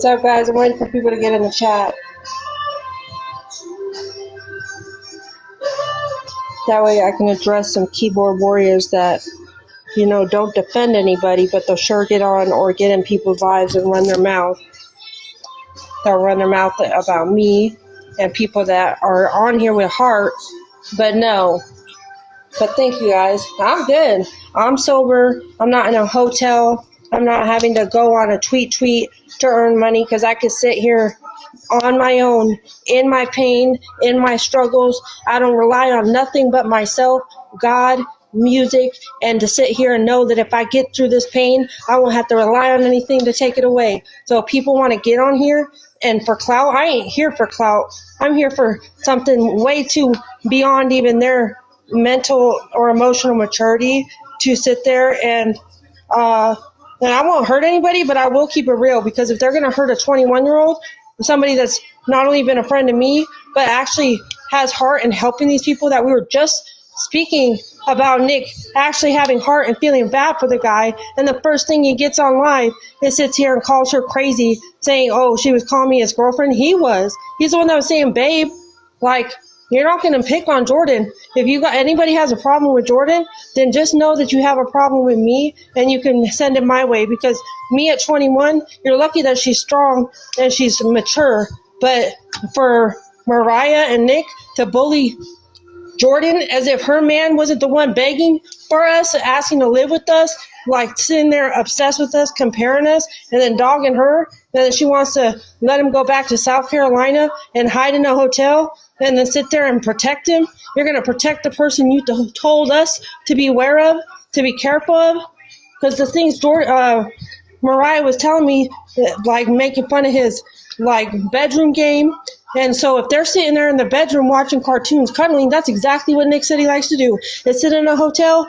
What's up, guys? I'm waiting for people to get in the chat. That way I can address some keyboard warriors that, don't defend anybody, but they'll sure get on or get in people's lives and run their mouth. They'll run their mouth about me and people that are on here with heart, but no. But thank you, guys. I'm good. I'm sober. I'm not in a hotel. I'm not having to go on a tweet to earn money because I could sit here on my own, in my pain, in my struggles. I don't rely on nothing but myself, God, music, and to sit here and know that if I get through this pain, I won't have to rely on anything to take it away. So if people want to get on here and for clout, I ain't here for clout. I'm here for something way too beyond even their mental or emotional maturity to sit there and I won't hurt anybody, but I will keep it real, because if they're going to hurt a 21-year-old, somebody that's not only been a friend to me, but actually has heart and helping these people that we were just speaking about, Nick actually having heart and feeling bad for the guy, and the first thing he gets on live is sits here and calls her crazy, saying, oh, she was calling me his girlfriend. He's the one that was saying, babe, like, you're not going to pick on Jordan. If anybody has a problem with Jordan, then just know that you have a problem with me, and you can send it my way, because me at 21, you're lucky that she's strong and she's mature. But for Mariah and Nick to bully Jordan as if her man wasn't the one begging for us, asking to live with us, like sitting there obsessed with us, comparing us, and then dogging her, and then she wants to let him go back to South Carolina and hide in a hotel and then sit there and protect him. You're going to protect the person you told us to be aware of, to be careful of. Because the things Mariah was telling me, like making fun of his bedroom game. And so if they're sitting there in the bedroom watching cartoons, cuddling, that's exactly what Nick said he likes to do. Is sit in a hotel,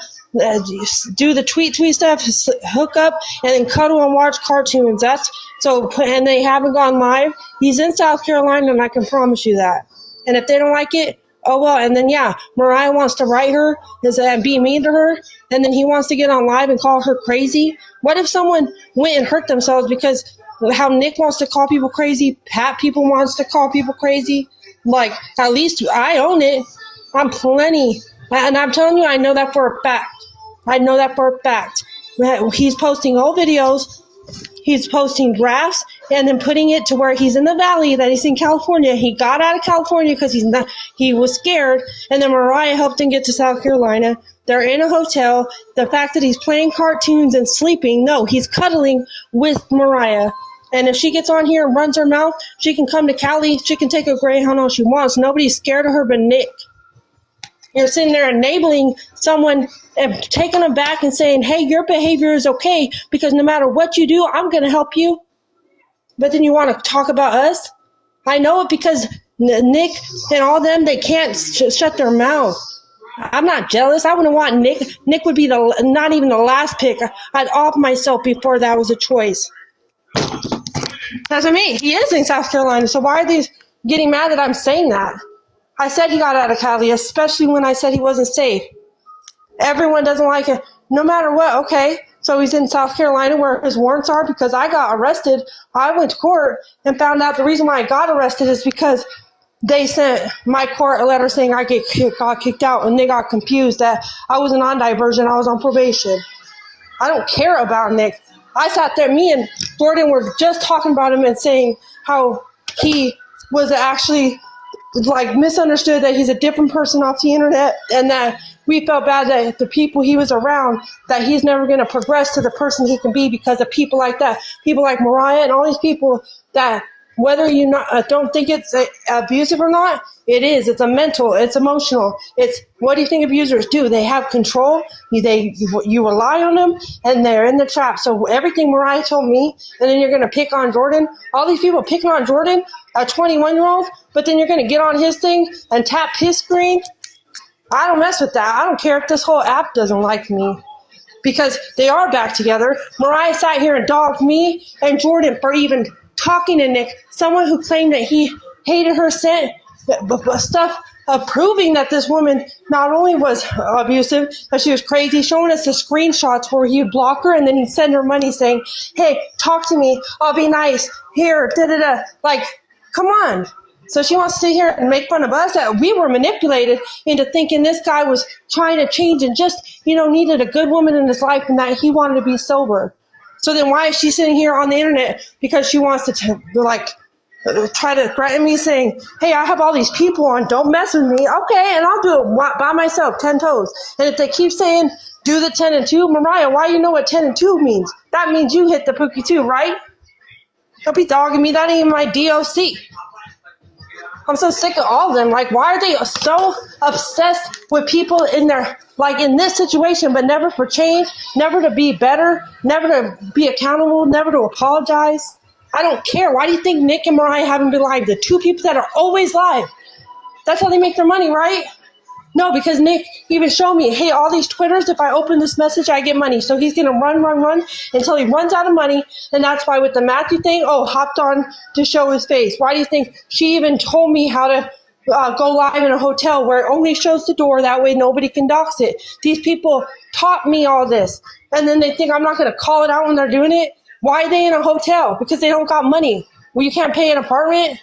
do the tweet stuff, hook up, and then cuddle and watch cartoons. And they haven't gone live. He's in South Carolina, and I can promise you that. And if they don't like it, oh well. And then, Mariah wants to write her and be mean to her, and then he wants to get on live and call her crazy. What if someone went and hurt themselves because how Nick wants to call people crazy, people wants to call people crazy? Like, at least I own it. I'm plenty. And I'm telling you, I know that for a fact. He's posting old videos. He's posting drafts and then putting it to where he's in the valley, that he's in California. He got out of California because he was scared. And then Mariah helped him get to South Carolina. They're in a hotel. The fact that he's playing cartoons and sleeping, no, he's cuddling with Mariah. And if she gets on here and runs her mouth, she can come to Cali. She can take a Greyhound all she wants. Nobody's scared of her but Nick. You're sitting there enabling someone and taking them back and saying, hey, your behavior is okay because no matter what you do, I'm going to help you. But then you want to talk about us? I know it because Nick and all them, they can't shut their mouth. I'm not jealous. I wouldn't want Nick. Nick would be not even the last pick. I'd off myself before that was a choice. That's what I mean. He is in South Carolina, so why are they getting mad that I'm saying that? I said he got out of Cali, especially when I said he wasn't safe. Everyone doesn't like it. No matter what, okay. So he's in South Carolina where his warrants are because I got arrested. I went to court and found out the reason why I got arrested is because they sent my court a letter saying I got kicked out, and they got confused that I wasn't on diversion, I was on probation. I don't care about Nick. I sat there, me and Jordan were just talking about him and saying how he was actually misunderstood, that he's a different person off the internet, and that we felt bad that the people he was around, that he's never going to progress to the person he can be because of people like that, people like Mariah and all these people that whether you don't think it's abusive or not, it is. It's a mental, it's emotional. It's, what do you think abusers do? They have control. You rely on them, and they're in the trap. So everything Mariah told me, and then you're going to pick on Jordan. All these people picking on Jordan, a 21-year-old, but then you're going to get on his thing and tap his screen. I don't mess with that. I don't care if this whole app doesn't like me, because they are back together. Mariah sat here and dogged me and Jordan for even talking to Nick, someone who claimed that he hated her, sent stuff of proving that this woman not only was abusive, but she was crazy, showing us the screenshots where he would block her and then he'd send her money saying, hey, talk to me, I'll be nice, here, da-da-da. Like, come on. So she wants to sit here and make fun of us that we were manipulated into thinking this guy was trying to change and just, needed a good woman in his life and that he wanted to be sober. So then why is she sitting here on the internet? Because she wants to try to threaten me saying, hey, I have all these people on, don't mess with me. Okay, and I'll do it by myself, 10 toes. And if they keep saying, do the 10 and 2, Mariah, why you know what 10 and 2 means? That means you hit the pookie too, right? Don't be dogging me. That ain't even my DOC. I'm so sick of all of them. Like, why are they so obsessed with people in their, in this situation, but never for change, never to be better, never to be accountable, never to apologize? I don't care. Why do you think Nick and Mariah haven't been live? The two people that are always live. That's how they make their money, right? No, because Nick even showed me, hey, all these Twitters, if I open this message, I get money. So he's going to run until he runs out of money. And that's why with the Matthew thing, hopped on to show his face. Why do you think she even told me how to go live in a hotel where it only shows the door? That way nobody can dox it. These people taught me all this. And then they think I'm not going to call it out when they're doing it. Why are they in a hotel? Because they don't got money. Well, you can't pay an apartment?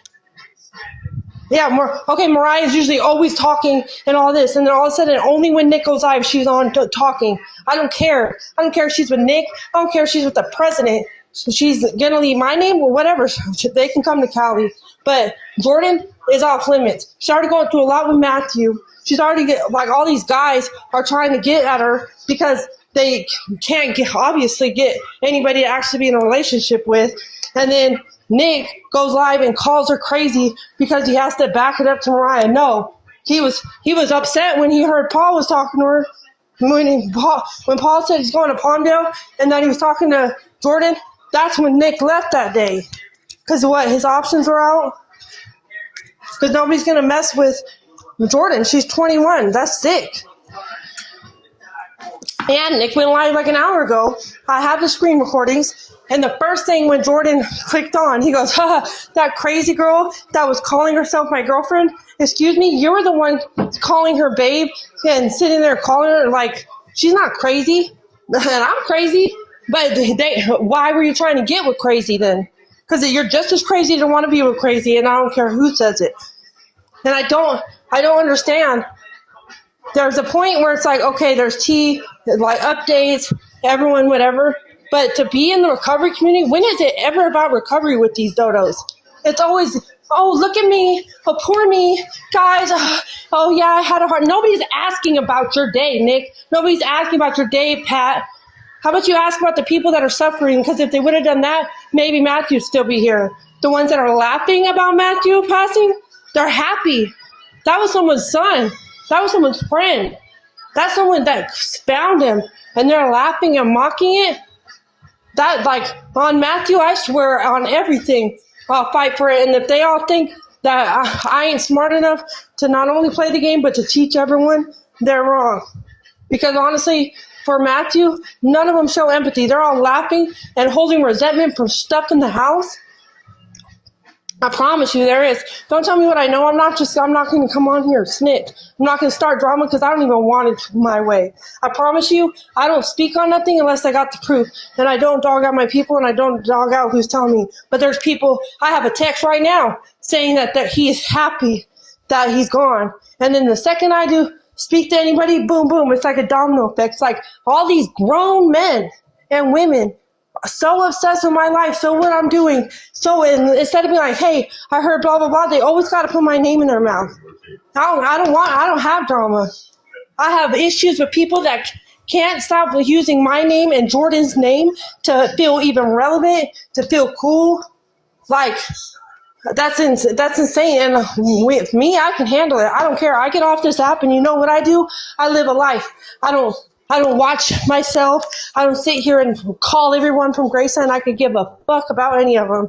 Yeah, Mariah's usually always talking and all this. And then all of a sudden, only when Nick goes live, she's on talking. I don't care. I don't care if she's with Nick. I don't care if she's with the president. She's going to leave my name or whatever. They can come to Cali. But Jordan is off limits. She's already going through a lot with Matthew. She's already all these guys are trying to get at her because they can't obviously get anybody to actually be in a relationship with. And then Nick goes live and calls her crazy because he has to back it up to Mariah. No, he was upset when he heard Paul was talking to her. When Paul said he's going to Palmdale and that he was talking to Jordan, that's when Nick left that day. Because his options were out? Because nobody's going to mess with Jordan. She's 21. That's sick. And Nick went live an hour ago. I have the screen recordings. And the first thing when Jordan clicked on, he goes, that crazy girl that was calling herself my girlfriend, excuse me, you were the one calling her babe and sitting there calling her she's not crazy. And I'm crazy. But why were you trying to get with crazy then? Because you're just as crazy to want to be with crazy, and I don't care who says it. And I don't understand. There's a point where it's okay, there's tea, updates, everyone, whatever. But to be in the recovery community, when is it ever about recovery with these dodos? It's always, look at me, poor me, guys, yeah, I had a heart. Nobody's asking about your day, Nick. Nobody's asking about your day, Pat. How about you ask about the people that are suffering? Because if they would have done that, maybe Matthew'd still be here. The ones that are laughing about Matthew passing, they're happy. That was someone's son. That was someone's friend. That's someone that found him, and they're laughing and mocking it. That, on Matthew, I swear on everything, I'll fight for it. And if they all think that I ain't smart enough to not only play the game, but to teach everyone, they're wrong. Because honestly, for Matthew, none of them show empathy. They're all laughing and holding resentment from stuff in the house. I promise you there is. Don't tell me what I know. I'm not going to come on here and snitch. I'm not going to start drama because I don't even want it my way. I promise you, I don't speak on nothing unless I got the proof. And I don't dog out my people, and I don't dog out who's telling me. But there's people, I have a text right now saying that he is happy that he's gone. And then the second I do speak to anybody, boom, boom, it's like a domino effect. It's like all these grown men and women so obsessed with my life, so what I'm doing. So instead of being like, hey, I heard blah, blah, blah, they always got to put my name in their mouth. I don't have drama. I have issues with people that can't stop using my name and Jordan's name to feel even relevant, to feel cool. That's insane. And with me, I can handle it. I don't care. I get off this app, and you know what I do? I live a life. I don't watch myself. I don't sit here and call everyone from Grayson. I could give a fuck about any of them.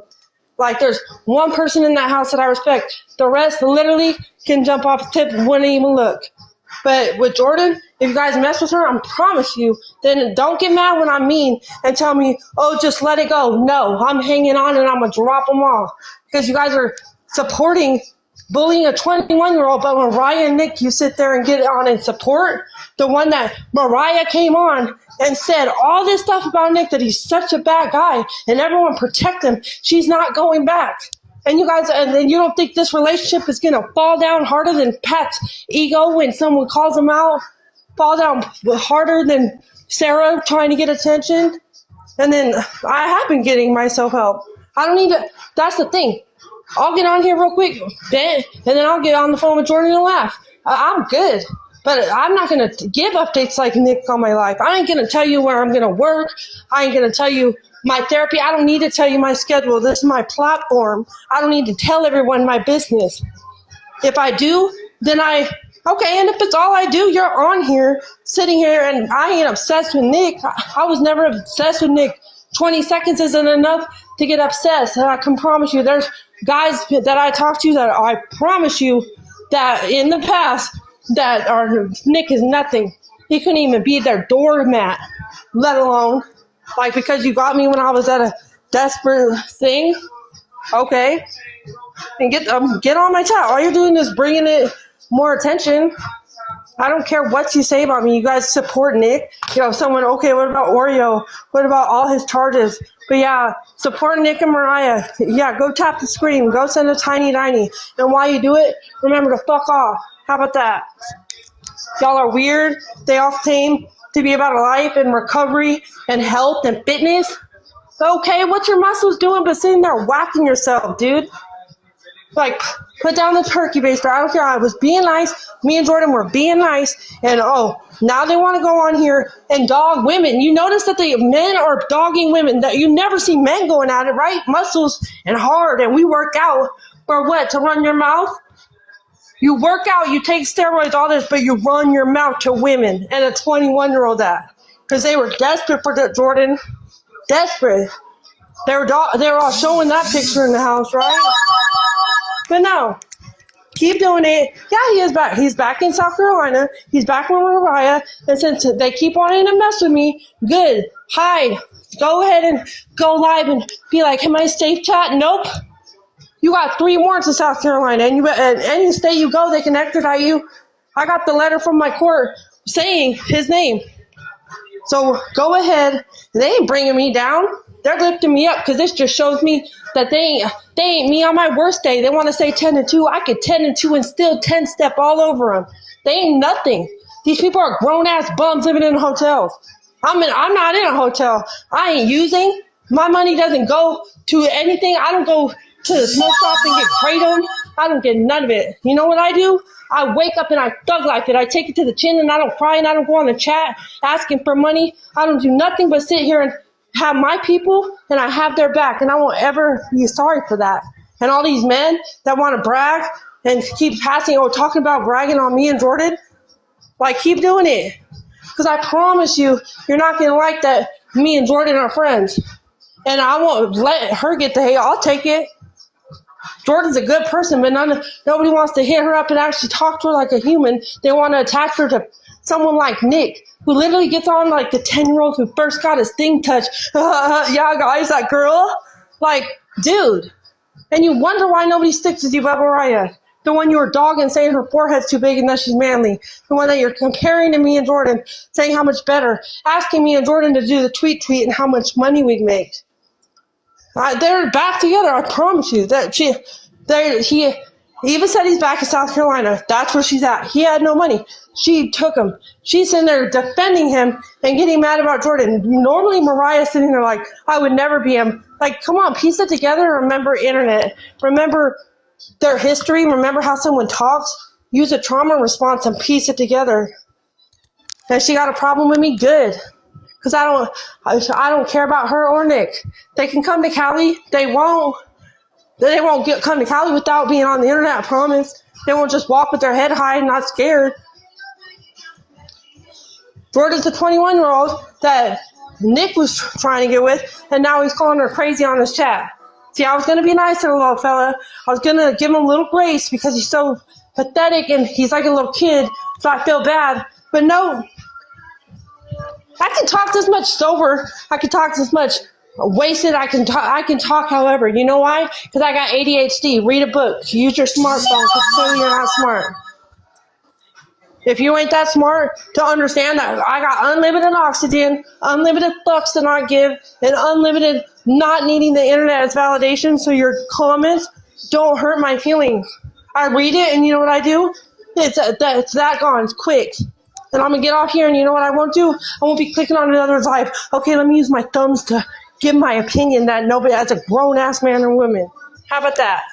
There's one person in that house that I respect. The rest literally can jump off the tip and wouldn't even look. But with Jordan, if you guys mess with her, I promise you, then don't get mad when I'm mean and tell me, just let it go. No, I'm hanging on and I'm going to drop them all. Because you guys are supporting bullying a 21-year-old, but Mariah and Nick, you sit there and get on and support the one that Mariah came on and said all this stuff about Nick, that he's such a bad guy and everyone protect him. She's not going back. And you guys, and you don't think this relationship is going to fall down harder than Pat's ego when someone calls him out? Fall down harder than Sarah trying to get attention? And then I have been getting myself help. I don't need to, that's the thing. I'll get on here real quick, and then I'll get on the phone with Jordan and laugh. I'm good. But I'm not going to give updates like Nick on my life. I ain't going to tell you where I'm going to work. I ain't going to tell you my therapy. I don't need to tell you my schedule. This is my platform. I don't need to tell everyone my business. If I do, then okay, and if it's all I do, you're on here, sitting here, and I ain't obsessed with Nick. I was never obsessed with Nick. 20 seconds isn't enough to get obsessed. And I can promise you, there's guys that I talk to that I promise you that in the past that are Nick is nothing. He couldn't even be their doormat, let alone like because you got me when I was at a desperate thing. Okay, and get on my chat. All you're doing is bringing it more attention. I don't care what you say about me. You guys support Nick. Someone, okay, what about Oreo? What about all his charges? But yeah, support Nick and Mariah. Yeah, go tap the screen. Go send a tiny. And while you do it, remember to fuck off. How about that? Y'all are weird. They all claim to be about life and recovery and health and fitness. Okay, what's your muscles doing but sitting there whacking yourself, dude? Like, put down the turkey baster. I don't care. I was being nice. Me and Jordan were being nice. And, now they want to go on here and dog women. You notice that the men are dogging women. That you never see men going at it, right? Muscles and hard. And we work out for what? To run your mouth? You work out, you take steroids, all this, but you run your mouth to women and a 21-year-old that. Because they were desperate for that, Jordan. Desperate. They were all showing that picture in the house, right? But no, keep doing it. Yeah, he is back. He's back in South Carolina. He's back with Mariah. And since they keep wanting to mess with me, good. Hide. Go ahead and go live and be like, am I safe, chat? Nope. You got 3 warrants in South Carolina, and any state you go, they can extradite you. I got the letter from my court saying his name. So go ahead. They ain't bringing me down. They're lifting me up because this just shows me that they ain't me on my worst day. They want to say 10-2. I could 10-2 and still 10-step all over them. They ain't nothing. These people are grown-ass bums living in hotels. I'm not in a hotel. I ain't using. My money doesn't go to anything. I don't go to the smoke shop and get kratom. I don't get none of it. You know what I do? I wake up and I thug life it. I take it to the chin and I don't cry and I don't go on the chat asking for money. I don't do nothing but sit here and have my people and I have their back, and I won't ever be sorry for that. And all these men that want to brag and keep talking about bragging on me and Jordan, like, keep doing it. Because I promise you, you're not going to like that me and Jordan are friends. And I won't let her get the hate. I'll take it. Jordan's a good person, but nobody wants to hit her up and actually talk to her like a human. They want to attach her to someone like Nick, who literally gets on like the 10-year-old who first got his thing touched. Yeah, guys, that girl. Like, dude. And you wonder why nobody sticks with you but Mariah. The one you were dogging, saying her forehead's too big and that she's manly. The one that you're comparing to me and Jordan, saying how much better. Asking me and Jordan to do the tweet and how much money we'd make. They're back together, I promise you. He even said he's back in South Carolina. That's where she's at. He had no money. She took him. She's in there defending him and getting mad about Jordan. Normally, Mariah's sitting there like, I would never be him. Like, come on, piece it together. Remember internet. Remember their history. Remember how someone talks. Use a trauma response and piece it together. And she got a problem with me? Good. Because I don't care about her or Nick. They can come to Cali. They won't come to Cali without being on the internet, I promise. They won't just walk with their head high and not scared. Jordan's a 21-year-old that Nick was trying to get with, and now he's calling her crazy on his chat. See, I was going to be nice to the little fella. I was going to give him a little grace because he's so pathetic and he's like a little kid, so I feel bad. But no, I can talk this much sober. I can talk this much Wasted. I can talk. However, you know why? Because I got ADHD. Read a book. Use your smartphone. Because clearly you're not smart. If you ain't that smart to understand that I got unlimited oxygen, unlimited fucks to not give, and unlimited not needing the internet as validation, so your comments don't hurt my feelings. I read it, and you know what I do? It's that gone. It's quick. And I'm going to get off here, and you know what I won't do? I won't be clicking on another's life. Okay, let me use my thumbs to give my opinion that nobody, as a grown-ass man or woman. How about that?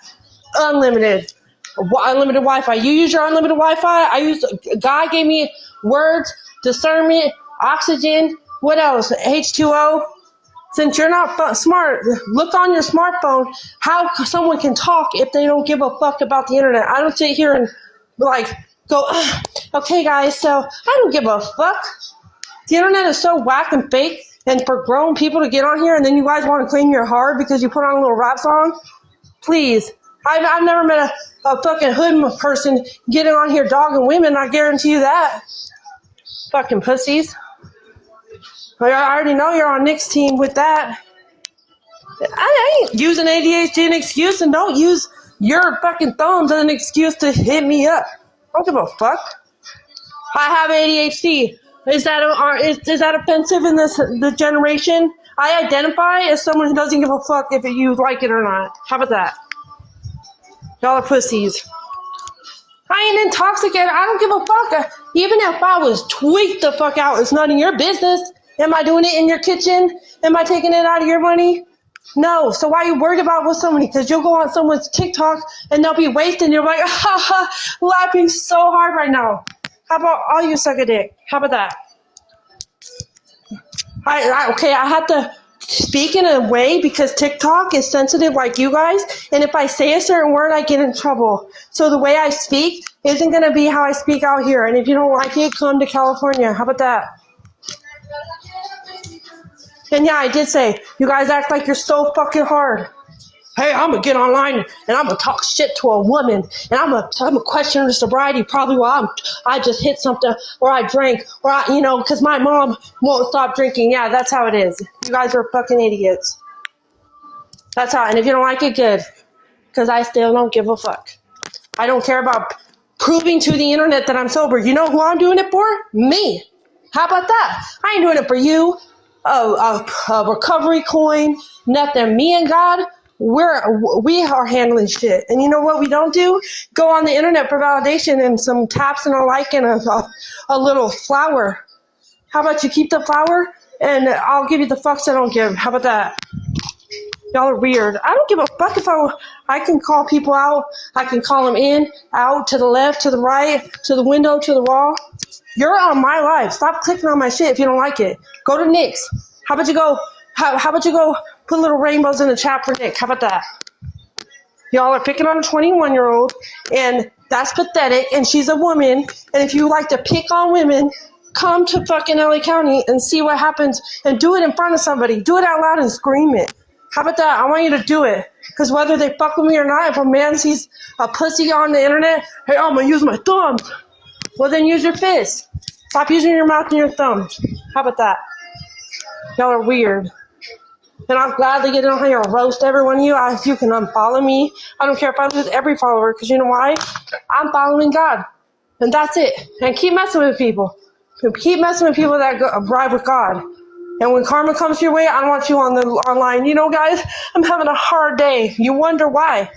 Unlimited Wi-Fi. You use your unlimited Wi-Fi. God gave me words, discernment, oxygen. What else? H2O. Since you're not smart, look on your smartphone how someone can talk if they don't give a fuck about the internet. I don't sit here and go, okay guys, so I don't give a fuck. The internet is so whack and fake, and for grown people to get on here and then you guys want to claim your heart because you put on a little rap song? Please. I've never met a fucking hood person getting on here dogging women, I guarantee you that. Fucking pussies. I already know you're on Nick's team with that. I ain't using ADHD as an excuse, and don't use your fucking thumbs as an excuse to hit me up. I don't give a fuck. I have ADHD. Is that offensive in the generation? I identify as someone who doesn't give a fuck if you like it or not. How about that? Y'all are pussies. I ain't intoxicated. I don't give a fuck. Even if I was tweaked the fuck out, it's none of your business. Am I doing it in your kitchen? Am I taking it out of your money? No. So why are you worried about with somebody? Because you'll go on someone's TikTok and they'll be wasted and you're like, ha ha, laughing so hard right now. How about all you suck a dick? How about that? I have to speak in a way because TikTok is sensitive like you guys, and if I say a certain word, I get in trouble. So the way I speak isn't going to be how I speak out here, and if you don't like it, come to California. How about that? And yeah, I did say, you guys act like you're so fucking hard. Hey, I'm going to get online and I'm going to talk shit to a woman and I'm going to question her sobriety probably while I just hit something or I drank or because my mom won't stop drinking. Yeah, that's how it is. You guys are fucking idiots. That's how, and if you don't like it, good. Because I still don't give a fuck. I don't care about proving to the internet that I'm sober. You know who I'm doing it for? Me. How about that? I ain't doing it for you. A recovery coin, nothing. Me and God, we are handling shit. And you know what we don't do? Go on the internet for validation and some taps and a like and a little flower. How about you keep the flower and I'll give you the fucks I don't give. How about that? Y'all are weird. I don't give a fuck if I can call people out. I can call them in, out, to the left, to the right, to the window, to the wall. You're on my life. Stop clicking on my shit if you don't like it. Go to Nick's. How about you go? How about you go put little rainbows in the chat for Nick? How about that? Y'all are picking on a 21-year-old, and that's pathetic. And she's a woman. And if you like to pick on women, come to fucking LA County and see what happens. And do it in front of somebody. Do it out loud and scream it. How about that? I want you to do it. Because whether they fuck with me or not, if a man sees a pussy on the internet, hey, I'm going to use my thumbs. Well, then use your fist. Stop using your mouth and your thumbs. How about that? Y'all are weird. And I'll gladly get on here and roast every one of you. If you can unfollow me. I don't care if I lose every follower. Because you know why? I'm following God. And that's it. And keep messing with people. Keep messing with people that ride with God. And when karma comes your way, I don't want you on the online. You know, guys, I'm having a hard day. You wonder why.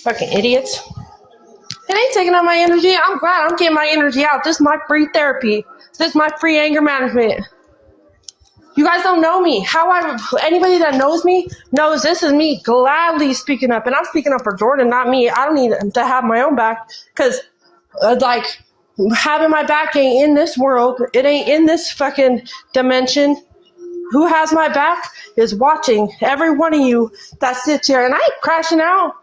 Fucking idiots. It ain't taking up my energy. I'm glad I'm getting my energy out. This is my free therapy. This is my free anger management. You guys don't know me. Anybody that knows me knows this is me gladly speaking up. And I'm speaking up for Jordan, not me. I don't need to have my own back. Because, having my back ain't in this world. It ain't in this fucking dimension. Who has my back is watching every one of you that sits here. And I ain't crashing out.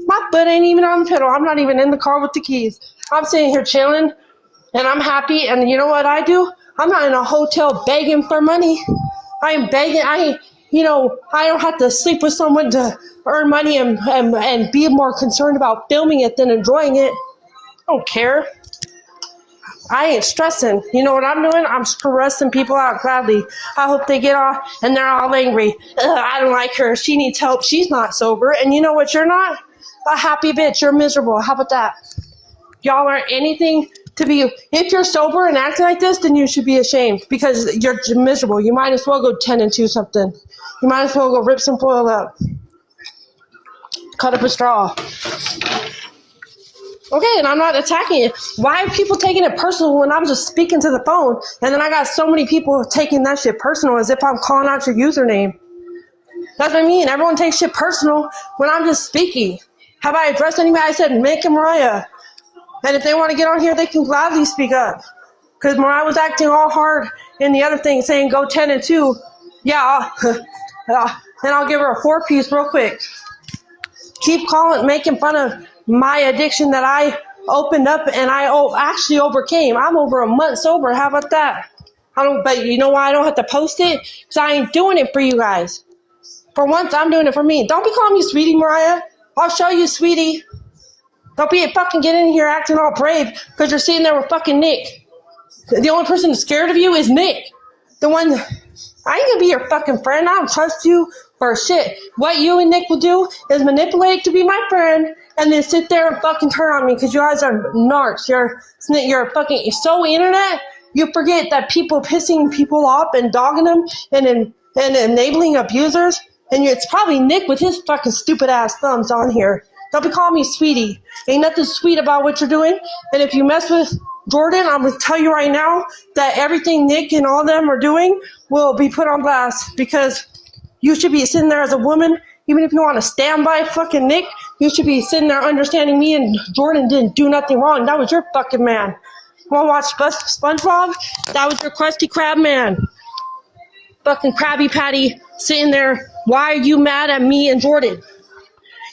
My foot ain't even on the pedal. I'm not even in the car with the keys. I'm sitting here chilling, and I'm happy. And you know what I do? I'm not in a hotel begging for money. I ain't begging. I don't have to sleep with someone to earn money and be more concerned about filming it than enjoying it. I don't care. I ain't stressing. You know what I'm doing? I'm stressing people out gladly. I hope they get off and they're all angry. I don't like her. She needs help. She's not sober. And you know what? You're not a happy bitch. You're miserable. How about that? Y'all aren't anything to be. If you're sober and acting like this, then you should be ashamed because you're miserable. You might as well go 10 and 2 something. You might as well go rip some foil up. Cut up a straw. Okay, and I'm not attacking it. Why are people taking it personal when I'm just speaking to the phone? And then I got so many people taking that shit personal as if I'm calling out your username. That's what I mean. Everyone takes shit personal when I'm just speaking. Have I addressed anybody? I said Nick and Mariah. And if they want to get on here, they can gladly speak up. Because Mariah was acting all hard in the other thing, saying go 10 and 2. Yeah, and I'll give her a 4-piece real quick. Keep making fun of my addiction that I opened up and I actually overcame. I'm over a month sober. How about that? But you know why I don't have to post it? Because I ain't doing it for you guys. For once, I'm doing it for me. Don't be calling me sweetie, Mariah. I'll show you, sweetie. Don't be fucking get in here acting all brave because you're sitting there with fucking Nick. The only person that's scared of you is Nick. The one, I ain't gonna be your fucking friend. I don't trust you for shit. What you and Nick will do is manipulate to be my friend and then sit there and fucking turn on me because you guys are narcs. You're so internet, you forget that people pissing people off and dogging them and enabling abusers. And it's probably Nick with his fucking stupid ass thumbs on here. Don't be calling me sweetie. Ain't nothing sweet about what you're doing. And if you mess with Jordan, I'm going to tell you right now that everything Nick and all them are doing will be put on blast because you should be sitting there as a woman. Even if you want to stand by fucking Nick, you should be sitting there understanding me and Jordan didn't do nothing wrong. That was your fucking man. You want to watch SpongeBob? That was your Krusty Krab man. Fucking Krabby Patty sitting there. Why are you mad at me and Jordan?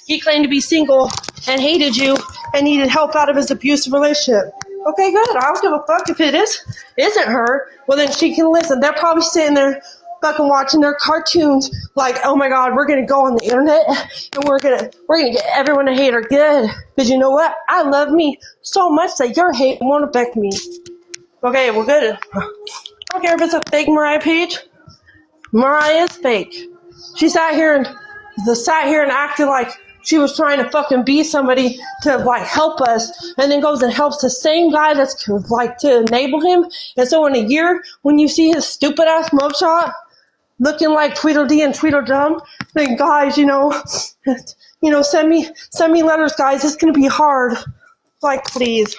He claimed to be single and hated you and needed help out of his abusive relationship. Okay, good. I don't give a fuck if it isn't her. Well, then she can listen. They're probably sitting there fucking watching their cartoons like, oh my God, we're going to go on the internet and we're going to get everyone to hate her. Good. Because you know what? I love me so much that your hate won't affect me. Okay, well, good. I don't care if it's a fake Mariah page. Mariah is fake. She sat here and acted like she was trying to fucking be somebody to like help us and then goes and helps the same guy that's like to enable him. And so in a year, when you see his stupid ass mugshot looking like Tweedledee and Tweedledum, then guys, send me letters, guys. It's going to be hard. Like, please.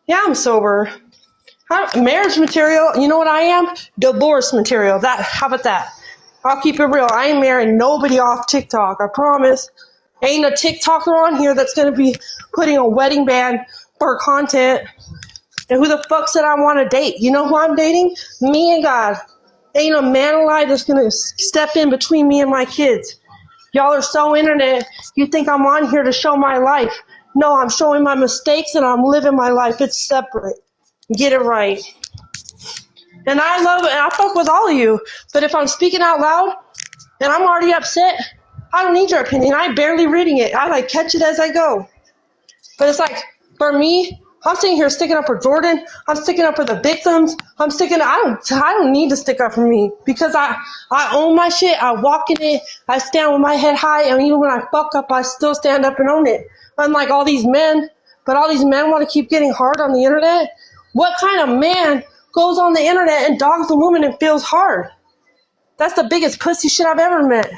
Yeah, I'm sober. Marriage material, you know what I am? Divorce material. How about that? I'll keep it real. I ain't marrying nobody off TikTok. I promise. Ain't a TikToker on here that's going to be putting a wedding band for content. And who the fuck said I want to date? You know who I'm dating? Me and God. Ain't a man alive that's going to step in between me and my kids. Y'all are so internet. You think I'm on here to show my life. No, I'm showing my mistakes and I'm living my life. It's separate. Get it right. And I love it, and I fuck with all of you. But if I'm speaking out loud, and I'm already upset, I don't need your opinion. I'm barely reading it. I catch it as I go. But it's like, for me, I'm sitting here sticking up for Jordan. I'm sticking up for the victims. I don't need to stick up for me because I own my shit. I walk in it. I stand with my head high. And even when I fuck up, I still stand up and own it. Unlike all these men. But all these men want to keep getting hard on the internet. What kind of man goes on the internet and dogs a woman and feels hard? That's the biggest pussy shit I've ever met.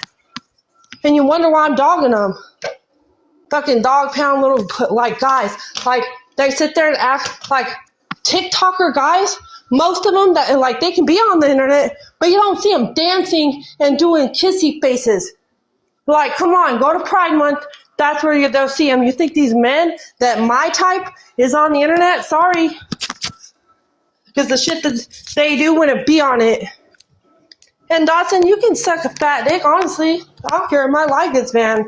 And you wonder why I'm dogging them. Fucking dog pound little guys. They sit there and act like TikToker guys. Most of them that they can be on the internet, but you don't see them dancing and doing kissy faces. Come on, go to Pride Month. That's where they'll see them. You think these men that my type is on the internet? Sorry. Because the shit that they do wouldn't be on it. And Dawson, you can suck a fat dick, honestly. I don't care. My life gets banned.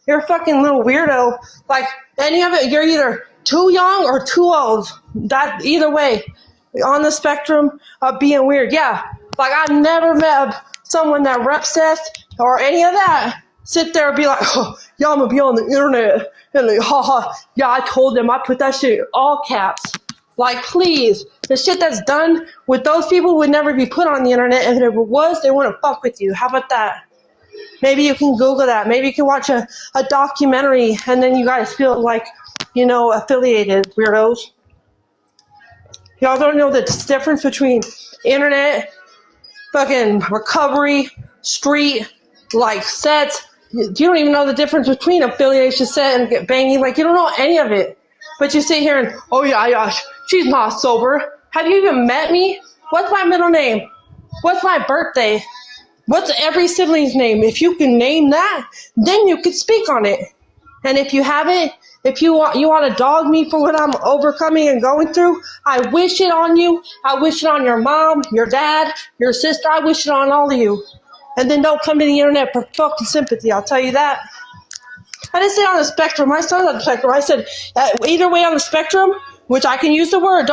You're a fucking little weirdo. Any of it, you're either too young or too old. That either way, on the spectrum of being weird. Yeah. I've never met someone that reps or any of that. Sit there and be like, oh, yeah, I'm going to be on the internet. And haha, yeah, I told them. I put that shit in all caps. Like, please, the shit that's done with those people would never be put on the internet. If it was, they wouldn't fuck with you. How about that? Maybe you can Google that. Maybe you can watch a documentary, and then you guys feel like, affiliated, weirdos. Y'all don't know the difference between internet, fucking recovery, street, like sets. You don't even know the difference between affiliation set and banging. Like, you don't know any of it. But you sit here and, oh yeah, she's not sober. Have you even met me? What's my middle name? What's my birthday? What's every sibling's name? If you can name that, then you can speak on it. And if you haven't, if you want to dog me for what I'm overcoming and going through, I wish it on you. I wish it on your mom, your dad, your sister. I wish it on all of you. And then don't come to the internet for fucking sympathy. I'll tell you that. I didn't say on the spectrum. My son's on the spectrum. I said either way on the spectrum, which I can use the word.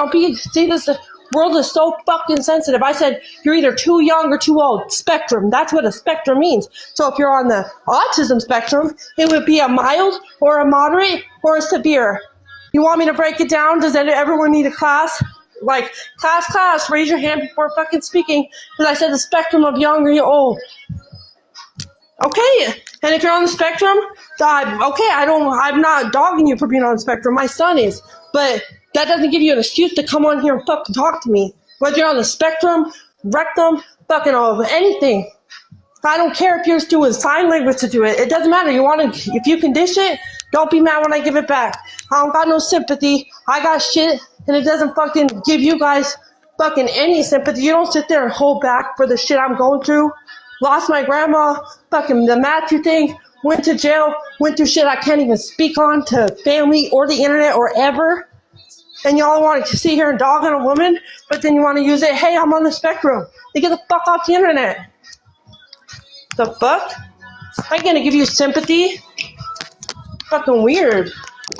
See, this world is so fucking sensitive. I said you're either too young or too old. Spectrum. That's what a spectrum means. So if you're on the autism spectrum, it would be a mild or a moderate or a severe. You want me to break it down? Does everyone need a class? Like, class, raise your hand before fucking speaking. Because I said the spectrum of young or old. Okay, and if you're on the spectrum, I'm not dogging you for being on the spectrum. My son is, but that doesn't give you an excuse to come on here and fucking talk to me. Whether you're on the spectrum, rectum, fucking anything. I don't care if you're doing sign language to do it. It doesn't matter. If you can dish it, don't be mad when I give it back. I don't got no sympathy. I got shit, and it doesn't fucking give you guys fucking any sympathy. You don't sit there and hold back for the shit I'm going through. Lost my grandma, fucking the Matthew thing, went to jail, went through shit I can't even speak on to family or the internet or ever. And y'all want to sit here and dog on a woman, but then you want to use it, hey, I'm on the spectrum. You get the fuck off the internet. The fuck? I'm going to give you sympathy? Fucking weird.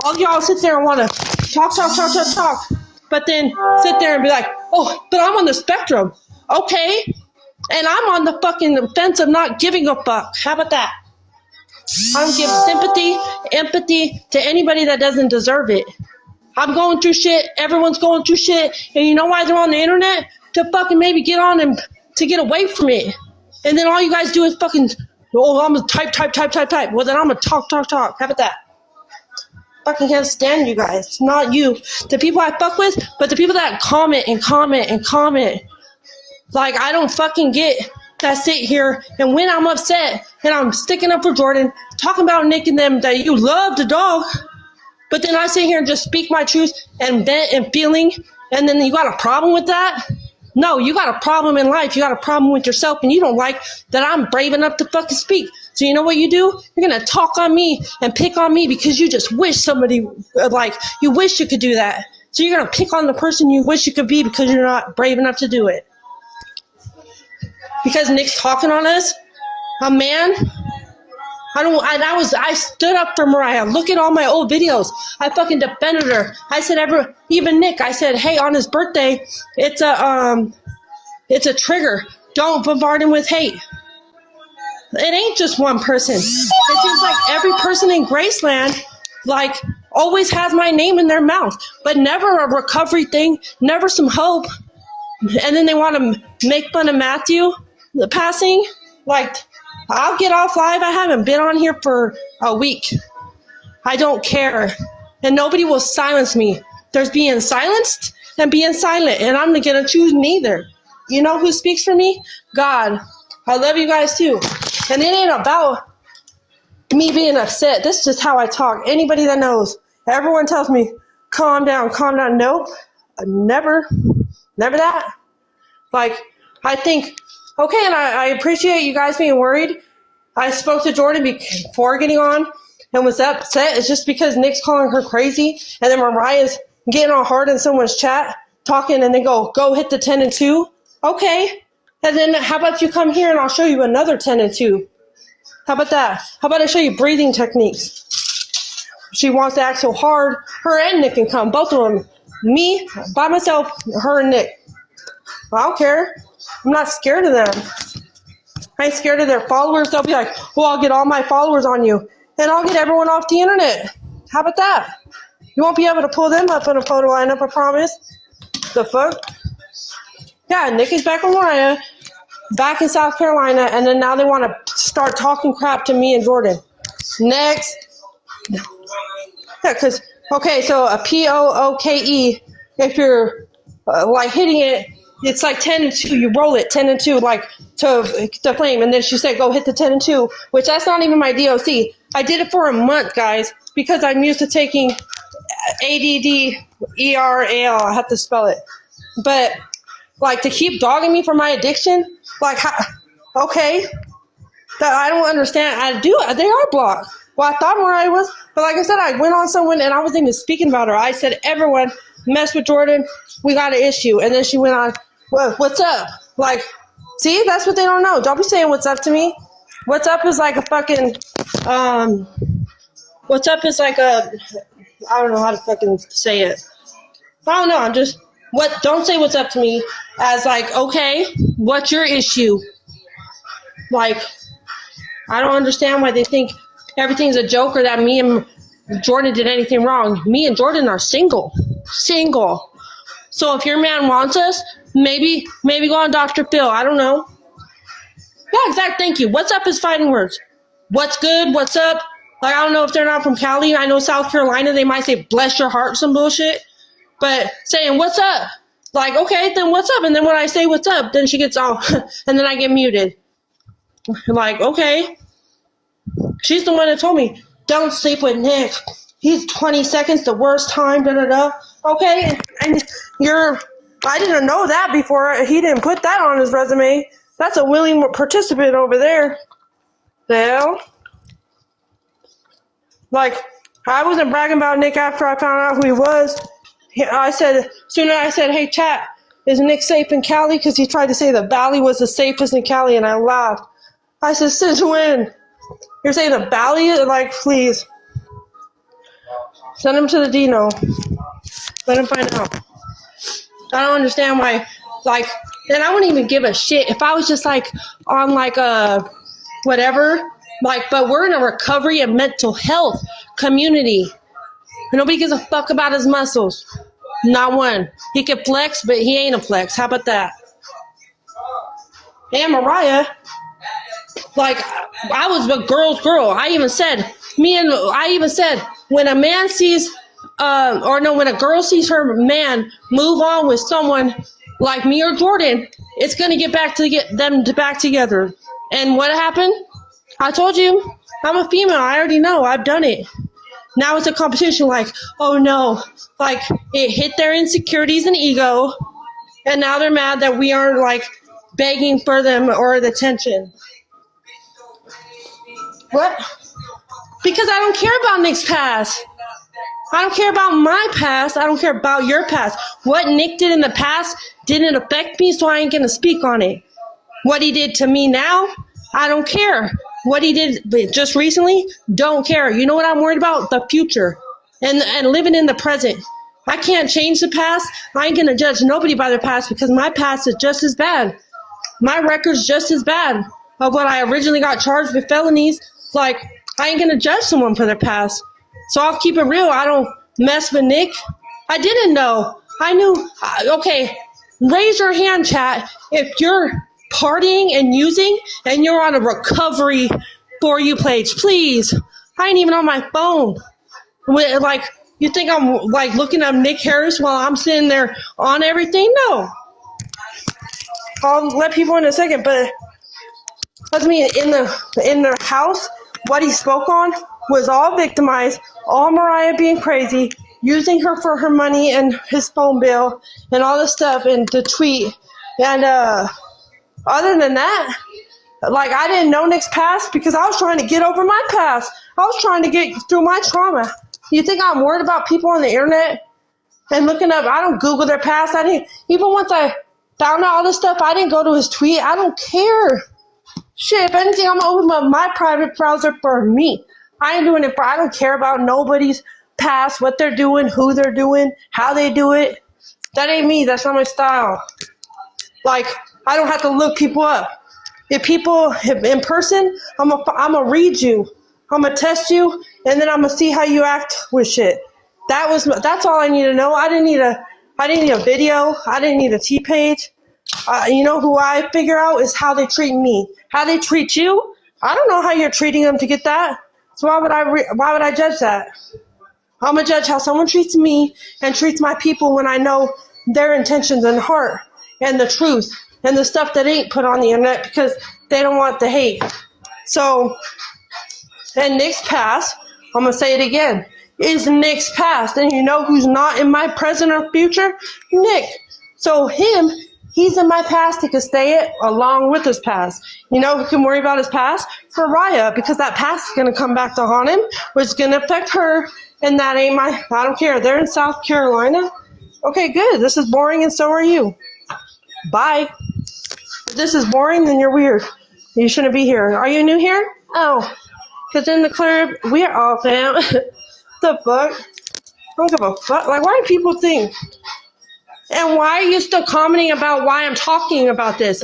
All y'all sit there and want to talk, but then sit there and be like, oh, but I'm on the spectrum. Okay. And I'm on the fucking fence of not giving a fuck. How about that? I don't give sympathy, empathy to anybody that doesn't deserve it. I'm going through shit. Everyone's going through shit. And you know why they're on the internet? To fucking maybe get on and to get away from it. And then all you guys do is fucking, I'm going to type. Well, then I'm going to talk. How about that? Fucking can't stand you guys. Not you. The people I fuck with, but the people that comment. Like, I don't fucking get that sit here, and when I'm upset, and I'm sticking up for Jordan, talking about Nick and them, that you love the dog, but then I sit here and just speak my truth, and vent and feeling, and then you got a problem with that? No, you got a problem in life. You got a problem with yourself, and you don't like that I'm brave enough to fucking speak. So you know what you do? You're going to talk on me and pick on me because you just wish somebody, you wish you could do that. So you're going to pick on the person you wish you could be because you're not brave enough to do it. Because Nick's talking on us, a man. I stood up for Mariah. Look at all my old videos. I fucking defended her. I said even Nick. I said, hey, on his birthday, it's a trigger. Don't bombard him with hate. It ain't just one person. It seems like every person in Graceland, always has my name in their mouth, but never a recovery thing, never some hope. And then they want to make fun of Matthew. The passing, I'll get off live. I haven't been on here for a week. I don't care. And nobody will silence me. There's being silenced and being silent. And I'm going to choose neither. You know who speaks for me? God. I love you guys too. And it ain't about me being upset. This is just how I talk. Anybody that knows. Everyone tells me, calm down. Nope. Never that. I think, okay, and I appreciate you guys being worried. I spoke to Jordan before getting on and was upset. It's just because Nick's calling her crazy, and then Mariah's getting all hard in someone's chat, talking, and they go hit the 10 and 2. Okay. And then how about you come here and I'll show you another 10 and 2. How about that? How about I show you breathing techniques? She wants to act so hard. Her and Nick can come, both of them. Me, by myself, her and Nick. I don't care. I'm not scared of them. I ain't scared of their followers. They'll be like, well, I'll get all my followers on you. And I'll get everyone off the internet. How about that? You won't be able to pull them up in a photo lineup, I promise. The fuck? Yeah, Nick is back with Mariah, back in South Carolina, and then now they want to start talking crap to me and Jordan. Next. Yeah, because, okay, so a POOKE, if you're like hitting it, it's like 10 and 2. You roll it 10 and 2, like to the flame. And then she said, go hit the 10 and 2, which that's not even my DOC. I did it for a month, guys, because I'm used to taking ADDERAL. I have to spell it. But like to keep dogging me for my addiction, like, okay, that I don't understand. They are blocked. Well, I thought Mariah was, but like I said, I went on someone and I wasn't even speaking about her. I said, everyone mess with Jordan, we got an issue. And then she went on, well, what's up? Like, see, that's what they don't know. Don't be saying what's up to me. What's up is like a fucking, what's up is like a, I don't know how to fucking say it. I don't know. Don't say what's up to me as like, okay, what's your issue? Like, I don't understand why they think everything's a joke or that me and Jordan did anything wrong. Me and Jordan are single. So if your man wants us, maybe go on Dr. Phil. I don't know. Yeah, exactly. Thank you. What's up is fighting words. What's good? What's up? Like, I don't know if they're not from Cali. I know South Carolina, they might say bless your heart, some bullshit. But saying what's up? Like, okay, then what's up? And then when I say what's up, then she gets all, and then I get muted. Like, okay. She's the one that told me, don't sleep with Nick. He's 20 seconds, the worst time, da-da-da. Okay, and I didn't know that before. He didn't put that on his resume. That's a willing participant over there. The hell? Like, I wasn't bragging about Nick after I found out who he was. I said, hey, chat, is Nick safe in Cali? Because he tried to say the Valley was the safest in Cali, and I laughed. I said, since when? You're saying the Valley? Like, please. Send him to the Dino. Let him find out. I don't understand why, like, and I wouldn't even give a shit if I was just, like, on, like, a whatever. Like, but we're in a recovery and mental health community. Nobody gives a fuck about his muscles. Not one. He can flex, but he ain't a flex. How about that? And Mariah, like, I was a girl's girl. I even said, when a man sees, when a girl sees her man move on with someone like me or Jordan, it's going to get them back together. And what happened? I told you, I'm a female. I already know. I've done it. Now it's a competition like, oh no, like it hit their insecurities and ego. And now they're mad that we aren't like begging for them or the attention. What? Because I don't care about Nick's past. I don't care about my past. I don't care about your past. What Nick did in the past didn't affect me, so I ain't going to speak on it. What he did to me now, I don't care. What he did just recently, don't care. You know what I'm worried about? The future and living in the present. I can't change the past. I ain't going to judge nobody by their past because my past is just as bad. My record's just as bad of what I originally got charged with felonies. Like, I ain't going to judge someone for their past. So I'll keep it real. I don't mess with Nick. I didn't know. I knew. Okay, raise your hand, chat, if you're partying and using and you're on a recovery For You page, please. I ain't even on my phone. Like, you think I'm like looking up Nick Harris while I'm sitting there on everything? No. I'll let people in a second, but I mean, in the house, what he spoke on was all victimized, all Mariah being crazy, using her for her money and his phone bill and all this stuff and the tweet. And other than that, like, I didn't know Nick's past because I was trying to get over my past. I was trying to get through my trauma. You think I'm worried about people on the internet and looking up? I don't Google their past. Even once I found out all this stuff, I didn't go to his tweet. I don't care. Shit, if anything, I'm going to open up my private browser for me. I ain't doing it I don't care about nobody's past, what they're doing, who they're doing, how they do it. That ain't me. That's not my style. Like, I don't have to look people up. If people in person, I'm a read you. I'm going to test you, and then I'm going to see how you act with shit. That's all I need to know. I didn't need a video. I didn't need a T-page. You know who I figure out is how they treat me. How they treat you, I don't know how you're treating them to get that. So why would I judge that? I'm going to judge how someone treats me and treats my people when I know their intentions and heart and the truth and the stuff that ain't put on the internet because they don't want the hate. So, and Nick's past, I'm going to say it again, is Nick's past. And you know who's not in my present or future? Nick. So he's in my past. He can stay it along with his past. You know who can worry about his past? Mariah, because that past is going to come back to haunt him, which is going to affect her. And that ain't I don't care. They're in South Carolina. Okay, good. This is boring and so are you. Bye. If this is boring, then you're weird. You shouldn't be here. Are you new here? Oh, because in the club, we are all fam. The fuck? I don't give a fuck. Like, why do people think? And why are you still commenting about why I'm talking about this?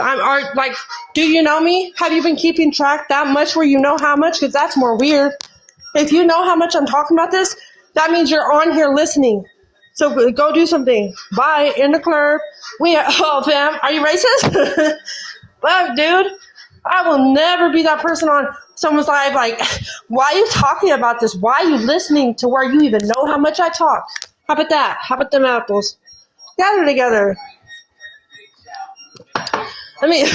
Do you know me? Have you been keeping track that much where you know how much? Because that's more weird. If you know how much I'm talking about this, that means you're on here listening. So go do something. Bye. In the club. We are, oh, fam. Are you racist? Fuck, dude. I will never be that person on someone's live. Like, why are you talking about this? Why are you listening to where you even know how much I talk? How about that? How about them apples? Gather together. I mean,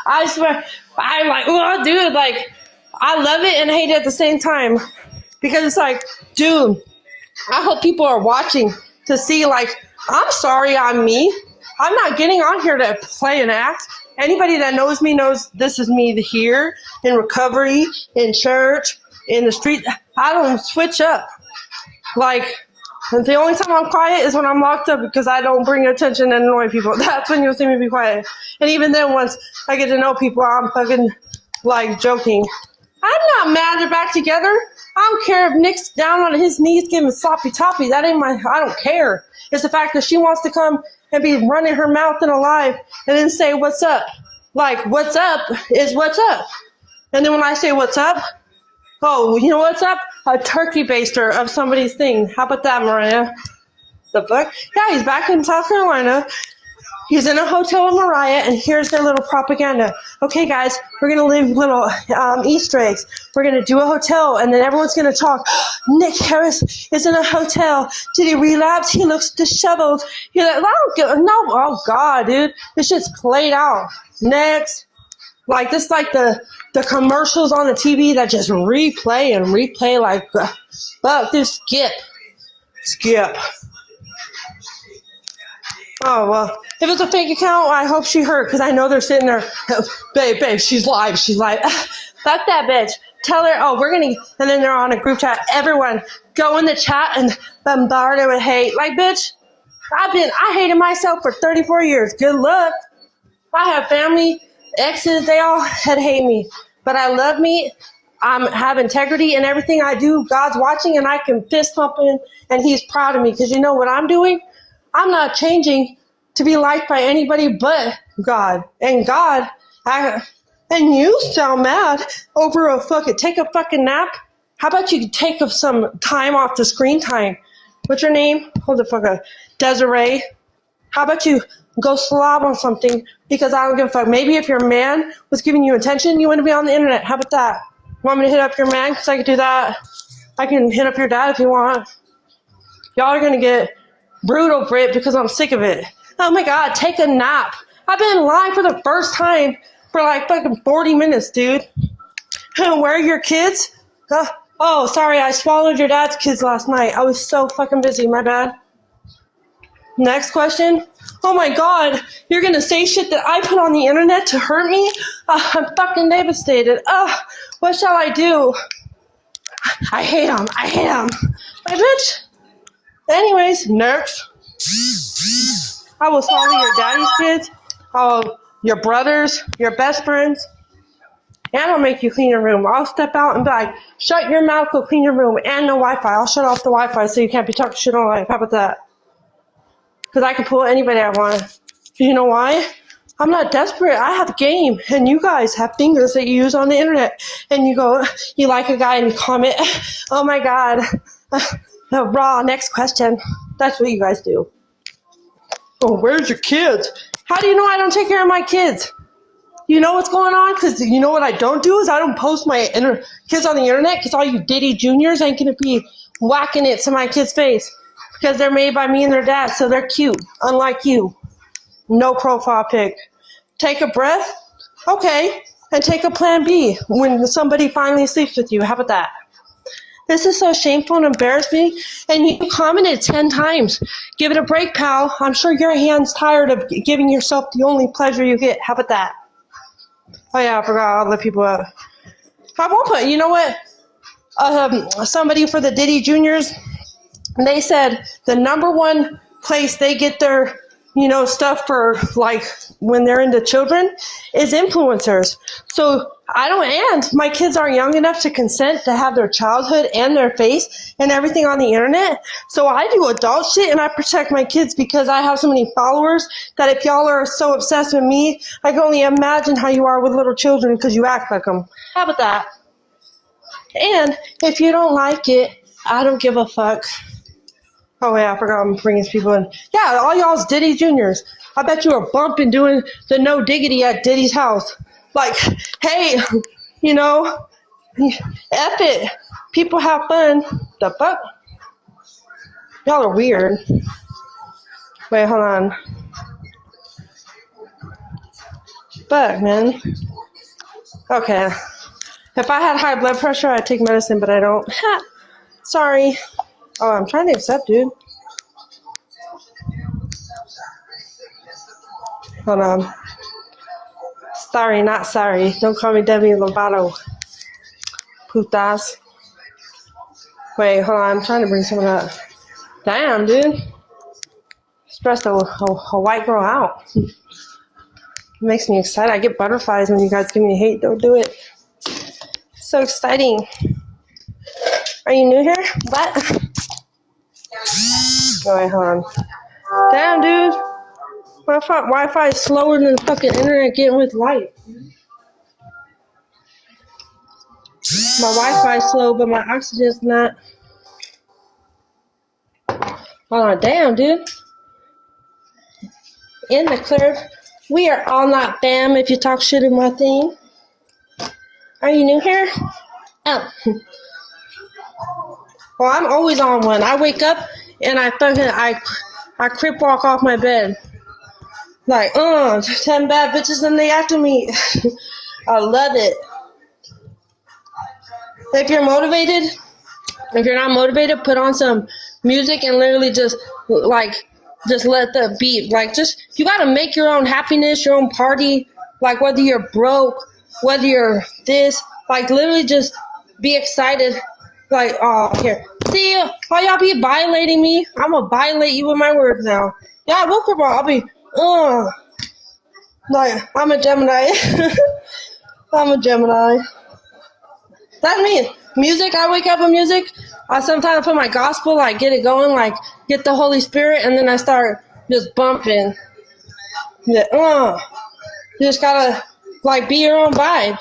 I swear, I'm like, oh, dude, like, I love it and hate it at the same time. Because it's like, dude, I hope people are watching to see, like, I'm sorry I'm me. I'm not getting on here to play an act. Anybody that knows me knows this is me here, in recovery, in church, in the street. I don't switch up. Like, the only time I'm quiet is when I'm locked up because I don't bring attention and annoy people. That's when you'll see me be quiet. And even then, once I get to know people, I'm fucking, like, joking. I'm not mad they're back together. I don't care if Nick's down on his knees giving sloppy toppy. That ain't I don't care. It's the fact that she wants to come and be running her mouth and alive and then say, what's up? Like, what's up is what's up. And then when I say what's up, oh, you know what's up? A turkey baster of somebody's thing. How about that, Mariah? The fuck? Yeah, he's back in South Carolina. He's in a hotel with Mariah, and here's their little propaganda. Okay, guys, we're going to leave little Easter eggs. We're going to do a hotel, and then everyone's going to talk. Nick Harris is in a hotel. Did he relapse? He looks disheveled. You're like, no, oh, God, dude. This shit's played out. Next. Like, this like the commercials on the TV that just replay and replay like, fuck, this skip. Oh, well, if it's a fake account, I hope she hurt, because I know they're sitting there, babe, she's live. Fuck that bitch. Tell her, and then they're on a group chat. Everyone, go in the chat and bombard her with hate. Like, bitch, I hated myself for 34 years. Good luck. I have family, exes, they all hate me. But I love me. I have integrity in everything I do. God's watching, and I can fist pump him, and he's proud of me, because you know what I'm doing? I'm not changing to be liked by anybody but God. And God, and you sound mad over take a fucking nap? How about you take some time off the screen time? What's your name? Hold the fuck up. Desiree. How about you go slob on something, because I don't give a fuck. Maybe if your man was giving you attention, you wouldn't be on the internet. How about that? Want me to hit up your man? Because I could do that. I can hit up your dad if you want. Y'all are going to get brutal, Britt, because I'm sick of it. Oh my God, take a nap. I've been lying for the first time for like fucking 40 minutes, dude. Where are your kids? Oh, sorry, I swallowed your dad's kids last night. I was so fucking busy, my bad. Next question. Oh my God, you're gonna say shit that I put on the internet to hurt me? I'm fucking devastated. What shall I do? I hate him. My bitch. Anyways, next. I will swallow your daddy's kids, your brothers, your best friends, and I'll make you clean your room. I'll step out and be like, shut your mouth, go clean your room, and no Wi-Fi. I'll shut off the Wi-Fi so you can't be talking shit on live. How about that? Because I can pull anybody I want. You know why? I'm not desperate. I have game, and you guys have fingers that you use on the internet. And you like a guy and you comment, oh my God, Raw, next question. That's what you guys do. Oh, where's your kids? How do you know I don't take care of my kids? You know what's going on? Because you know what I don't do is I don't post my kids on the internet because all you Diddy Juniors ain't going to be whacking it to my kids' face because they're made by me and their dad, so they're cute, unlike you. No profile pic. Take a breath? Okay. And take a plan B when somebody finally sleeps with you. How about that? This is so shameful and embarrassing. And you commented 10 times. Give it a break, pal. I'm sure your hand's tired of giving yourself the only pleasure you get. How about that? Oh, yeah, I forgot all the people. At one point, you know what? Somebody for the Diddy Juniors, they said the number one place they get their, stuff for, like, when they're into children is influencers. So and my kids aren't young enough to consent to have their childhood and their face and everything on the internet. So I do adult shit and I protect my kids because I have so many followers that if y'all are so obsessed with me, I can only imagine how you are with little children because you act like them. How about that? And if you don't like it, I don't give a fuck. Oh, yeah, I forgot I'm bringing people in. Yeah, all y'all's Diddy Juniors. I bet you were bumping doing the no diggity at Diddy's house. Like, hey, F it. People have fun. The fuck? Y'all are weird. Wait, hold on. Fuck, man. Okay. If I had high blood pressure, I'd take medicine, but I don't. Sorry. Oh, I'm trying to accept, dude. Hold on. Sorry, not sorry. Don't call me Demi Lovato. Putas. Wait, hold on. I'm trying to bring someone up. Damn, dude. Stressed a white girl out. It makes me excited. I get butterflies when you guys give me hate. Don't do it. So exciting. Are you new here? What? Oh, wait, hold on. Damn, dude. My Wi-Fi is slower than the fucking internet getting with light. My Wi-Fi is slow, but my oxygen's not. Hold on, damn, dude. In the clear. We are all not fam if you talk shit in my thing. Are you new here? Oh. Well, I'm always on one. I wake up and I crip walk off my bed. Like, 10 bad bitches and they after me. I love it. If you're motivated, if you're not motivated, put on some music and literally just let the beat, you gotta make your own happiness, your own party, like whether you're broke, whether you're this, literally just be excited. Here. See, how y'all be violating me? I'm gonna violate you with my words now. Yeah, I woke up, I'll be, I'm a Gemini. I'm a Gemini. That's me. Music, I wake up with music. I sometimes put my gospel, get it going, get the Holy Spirit, and then I start just bumping. Yeah, You just gotta, be your own vibe.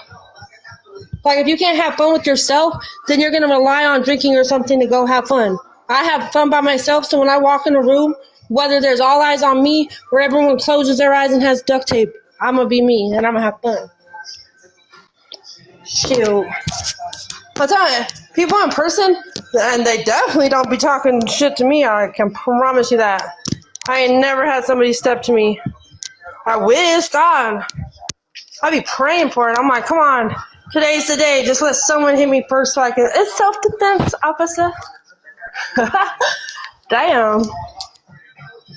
If you can't have fun with yourself, then you're gonna rely on drinking or something to go have fun. I have fun by myself, so when I walk in a room, whether there's all eyes on me or everyone closes their eyes and has duct tape, I'm gonna be me and I'm gonna have fun. Shoot. I'll tell you, people in person, and they definitely don't be talking shit to me, I can promise you that. I ain't never had somebody step to me. I wish, God. I be praying for it. I'm like, come on, today's the day. Just let someone hit me first so I can. It's self-defense, officer. Damn.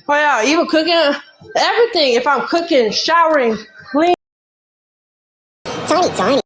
Oh, yeah, even cooking, everything. If I'm cooking, showering, cleaning. Tiny.